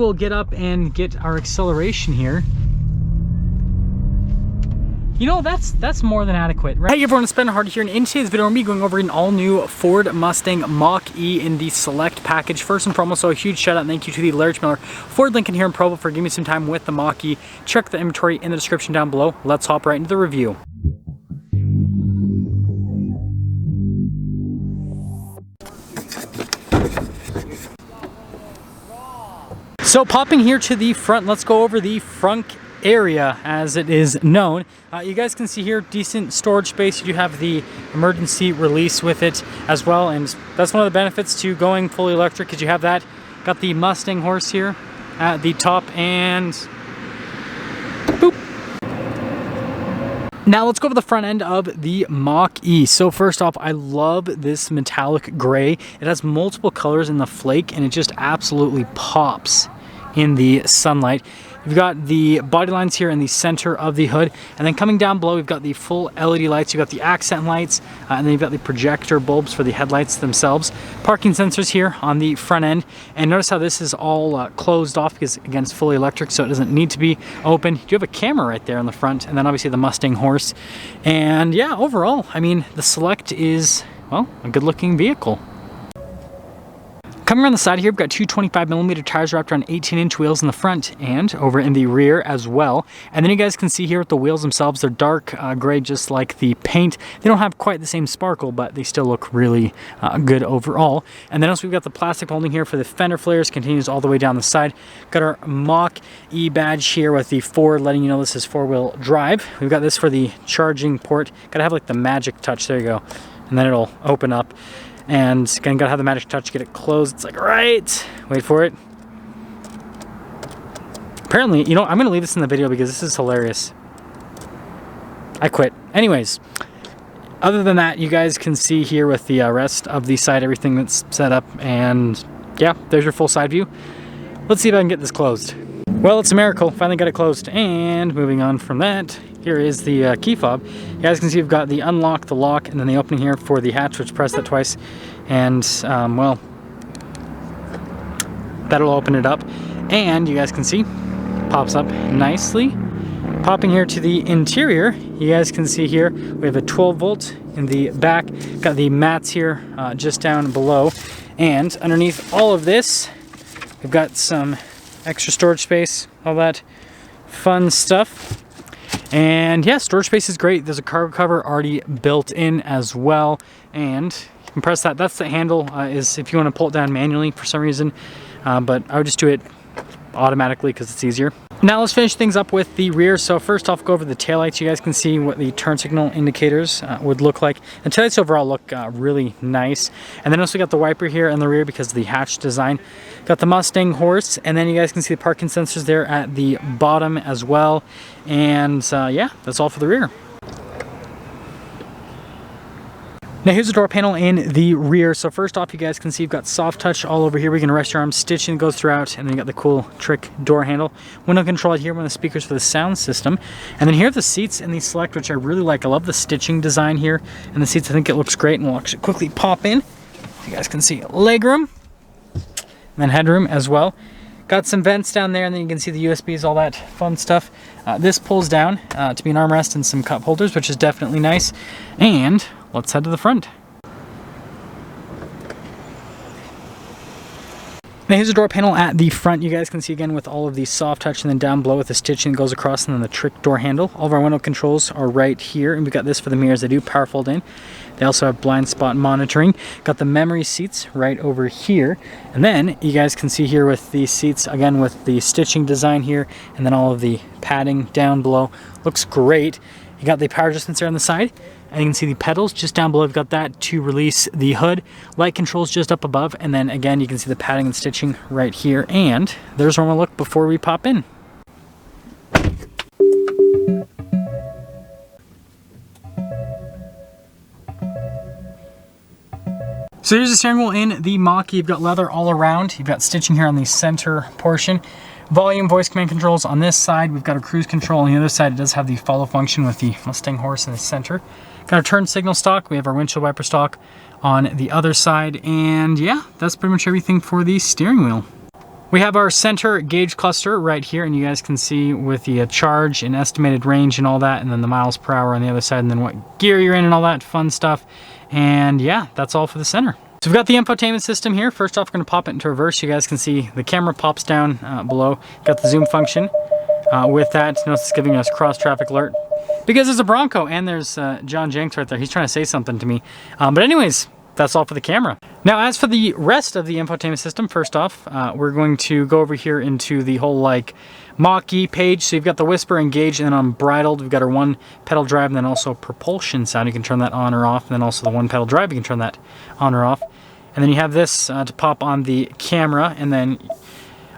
We'll get up and get our acceleration here. You know, that's more than adequate, right? Hey everyone, it's Ben Hardy here, and in today's video, we're going to be going over an all-new Ford Mustang Mach-E in the Select package. First and foremost, so a huge shout out and thank you to the Larry Miller Ford Lincoln here in Provo for giving me some time with the Mach-E. Check the inventory in the description down below. Let's hop right into the review. So popping here to the front, let's go over the front area as it is known. You guys can see here decent storage space. You do have the emergency release with it as well, and that's one of the benefits to going fully electric, because you have that. Got the Mustang horse here at the top, and boop. Now let's go over the front end of the Mach-E. So first off, I love this metallic gray. It has multiple colors in the flake, and it just absolutely pops in the sunlight. You've got the body lines here in the center of the hood, and then coming down below, we've got the full LED lights. You've got the accent lights, and then you've got the projector bulbs for the headlights themselves. Parking sensors here on the front end, and notice how this is all closed off because, again, it's fully electric, so it doesn't need to be open. You do have a camera right there on the front, and then obviously the Mustang horse. And yeah, overall, I mean, the Select is, well, a good-looking vehicle. Coming around the side here, we've got two 25mm tires wrapped around 18-inch wheels in the front and over in the rear as well. And then you guys can see here with the wheels themselves, they're dark gray, just like the paint. They don't have quite the same sparkle, but they still look really good overall. And then also we've got the plastic molding here for the fender flares, continues all the way down the side. Got our Mach-E badge here with the Ford, letting you know this is four-wheel drive. We've got this for the charging port. Gotta have like the magic touch, there you go. And then it'll open up. And again, gotta have the magic touch to get it closed. It's like, right, wait for it. Apparently, you know, I'm gonna leave this in the video because this is hilarious. I quit. Anyways, other than that, you guys can see here with the rest of the side, everything that's set up, and yeah, there's your full side view. Let's see if I can get this closed. Well, it's a miracle, finally got it closed. And moving on from that, here is the key fob. You guys can see we've got the unlock, the lock, and then the opening here for the hatch, which press that twice. And, well, that'll open it up. And you guys can see, pops up nicely. Popping here to the interior, you guys can see here, we have a 12 volt in the back. Got the mats here just down below. And underneath all of this, we've got some extra storage space, all that fun stuff. And yeah, storage space is great. There's a cargo cover already built in as well, and you can press that. That's the handle, is if you want to pull it down manually for some reason, but I would just do it automatically because it's easier. Now let's finish things up with the rear. So first off, go over the taillights. You guys can see what the turn signal indicators would look like. The taillights overall look really nice. And then also got the wiper here in the rear because of the hatch design. Got the Mustang horse, and then you guys can see the parking sensors there at the bottom as well. And yeah, that's all for the rear. Now here's the door panel in the rear. So first off, you guys can see you've got soft touch all over here. We can rest your arms, stitching goes throughout, and then you got the cool trick door handle. Window control here, one of the speakers for the sound system. And then here are the seats in the Select, which I really like. I love the stitching design here. And the seats, I think it looks great, and we'll actually quickly pop in. You guys can see legroom, and then headroom as well. Got some vents down there, and then you can see the USBs, all that fun stuff. This pulls down to be an armrest and some cup holders, which is definitely nice. And let's head to the front. Now here's the door panel at the front. You guys can see again with all of the soft touch, and then down below with the stitching that goes across, and then the trick door handle. All of our window controls are right here, and we've got this for the mirrors. They do power fold in. They also have blind spot monitoring. Got the memory seats right over here. And then you guys can see here with the seats, again with the stitching design here, and then all of the padding down below. Looks great. You got the power adjustments there on the side, and you can see the pedals just down below. We've got that to release the hood. Light controls just up above, and then again you can see the padding and stitching right here. And there's where we'll look before we pop in. So here's the steering wheel in the Mach-E. You've got leather all around. You've got stitching here on the center portion. Volume, voice command controls on this side. We've got a cruise control on the other side. It does have the follow function with the Mustang horse in the center. Got our turn signal stock. We have our windshield wiper stock on the other side. And yeah, that's pretty much everything for the steering wheel. We have our center gauge cluster right here, and you guys can see with the charge and estimated range and all that, and then the miles per hour on the other side, and then what gear you're in and all that fun stuff. And yeah, that's all for the center. So we've got the infotainment system here. First off, we're going to pop it into reverse. You guys can see the camera pops down below. Got the zoom function. With that, notice it's giving us cross traffic alert because there's a Bronco, and there's John Jenks right there. He's trying to say something to me. But anyways, that's all for the camera. Now, as for the rest of the infotainment system, first off, we're going to go over here into the whole like Mach-E page. So you've got the whisper, engage, and then unbridled. We've got our one pedal drive, and then also propulsion sound. You can turn that on or off, and then also the one pedal drive, you can turn that on or off. And then you have this to pop on the camera, and then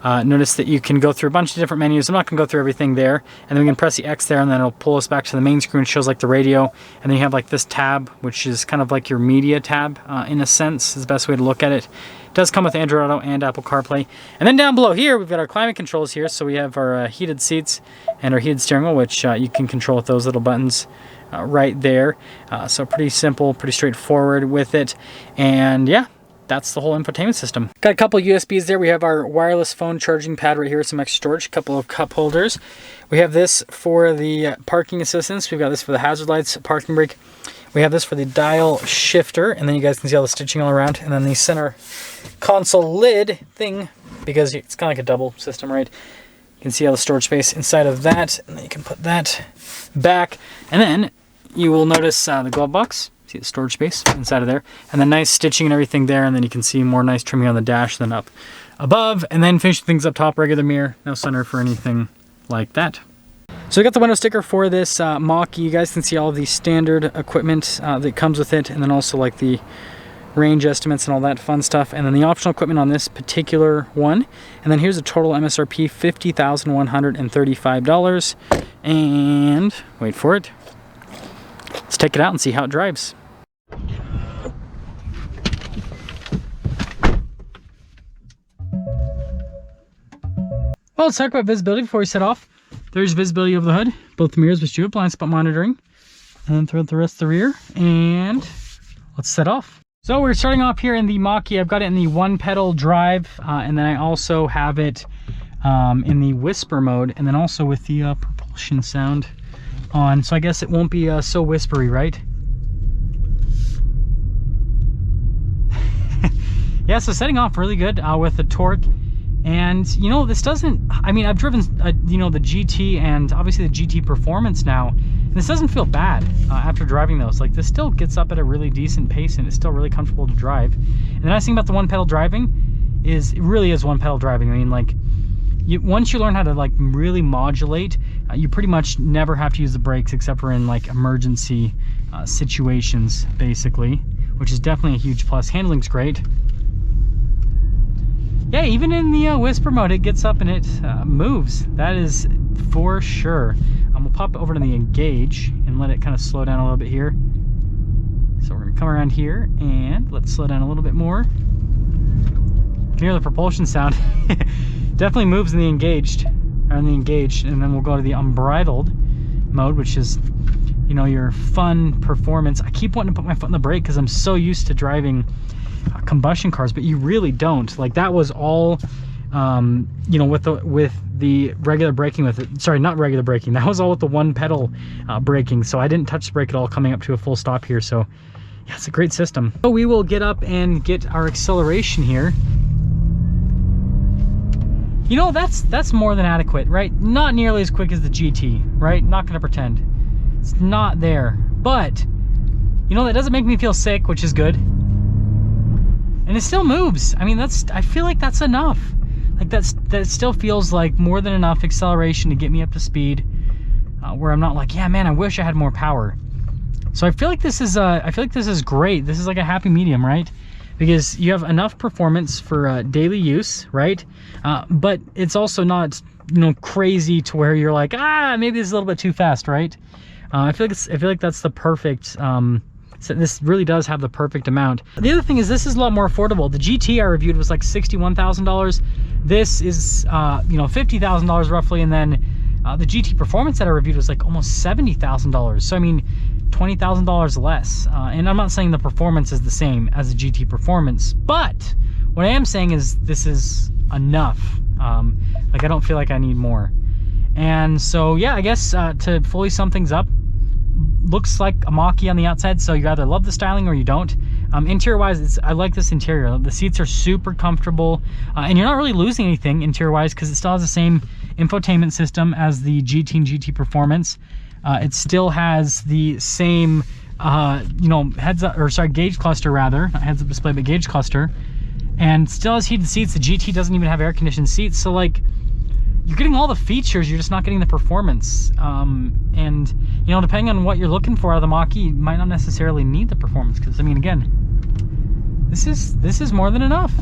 notice that you can go through a bunch of different menus. I'm not going to go through everything there. And then we can press the X there, and then it'll pull us back to the main screen. It shows like the radio. And then you have like this tab, which is kind of like your media tab in a sense, is the best way to look at it. It does come with Android Auto and Apple CarPlay. And then down below here, we've got our climate controls here. So we have our heated seats and our heated steering wheel, which you can control with those little buttons right there. So pretty simple, pretty straightforward with it. And yeah, that's the whole infotainment system. Got a couple of USBs there. We have our wireless phone charging pad right here, some extra storage, a couple of cup holders. We have this for the parking assistance. We've got this for the hazard lights, parking brake. We have this for the dial shifter, and then you guys can see all the stitching all around. And then the center console lid thing, because it's kind of like a double system, right? You can see all the storage space inside of that, and then you can put that back. And then you will notice the glove box. See the storage space inside of there, and then nice stitching and everything there, and then you can see more nice trimming on the dash than up above, and then finishing things up top, regular mirror, no center for anything like that. So we got the window sticker for this Mach-E. You guys can see all of the standard equipment that comes with it, and then also like the range estimates and all that fun stuff, and then the optional equipment on this particular one. And then here's a total MSRP, $50,135, and wait for it. Let's take it out and see how it drives. Well, let's talk about visibility before we set off. There's visibility over the hood, both the mirrors, which do have blind spot monitoring, and then throughout the rest of the rear. And let's set off. So we're starting off here in the Mach-E. I've got it in the one pedal drive, and then I also have it in the whisper mode, and then also with the propulsion sound on. So I guess it won't be so whispery, right? Yeah, so setting off really good with the torque. And you know, this doesn't, I mean, I've driven you know, the GT and obviously the GT Performance now, and this doesn't feel bad after driving those. Like, this still gets up at a really decent pace, and it's still really comfortable to drive. And the nice thing about the one pedal driving is it really is one pedal driving. I mean, like, once you learn how to like really modulate, you pretty much never have to use the brakes except for in like emergency situations, basically, which is definitely a huge plus. Handling's great. Yeah, even in the whisper mode, it gets up and it moves. That is for sure. We'll pop it over to the engage and let it kind of slow down a little bit here. So we're gonna come around here and let's slow down a little bit more. You can hear the propulsion sound. Definitely moves in the engaged, or in the engaged, and then we'll go to the unbridled mode, which is, you know, your fun performance. I keep wanting to put my foot on the brake because I'm so used to driving combustion cars, but you really don't. Like, that was all you know, with the regular braking with it. Sorry, not regular braking, that was all with the one pedal braking, so I didn't touch the brake at all coming up to a full stop here. So yeah, it's a great system. So we will get up and get our acceleration here. You know, that's more than adequate, right? Not nearly as quick as the GT, right? Not gonna pretend it's not there, but you know, that doesn't make me feel sick, which is good. And it still moves. I mean, I feel like that's enough. Like, that still feels like more than enough acceleration to get me up to speed, where I'm not like, yeah, man, I wish I had more power. So I feel like this is great. This is like a happy medium, right? Because you have enough performance for daily use, right? But it's also not, you know, crazy to where you're like, maybe this is a little bit too fast, right? I feel like that's the perfect. So this really does have the perfect amount. The other thing is, this is a lot more affordable. The GT I reviewed was like $61,000. This is, you know, $50,000 roughly, and then the GT Performance that I reviewed was like almost $70,000. So I mean, $20,000 less. And I'm not saying the performance is the same as the GT Performance, but what I am saying is this is enough. Like I don't feel like I need more. And so yeah, I guess to fully sum things up, looks like a Mach-E on the outside, so you either love the styling or you don't. Interior wise, I like this interior. The seats are super comfortable, and you're not really losing anything interior wise because it still has the same infotainment system as the GT and GT Performance. It still has the same you know, gauge cluster rather, not heads up display, but gauge cluster, and still has heated seats. The GT doesn't even have air conditioned seats, so like you're getting all the features, you're just not getting the performance. And you know, depending on what you're looking for out of the Mach-E, you might not necessarily need the performance, because I mean, again, this is more than enough.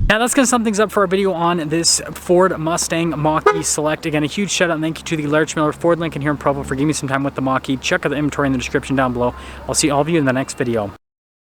Now that's going to sum things up for our video on this Ford Mustang Mach-E Select. Again, a huge shout out and thank you to the Larch Miller Ford Lincoln here in Provo for giving me some time with the Mach-E. Check out the inventory in the description down below. I'll see all of you in the next video.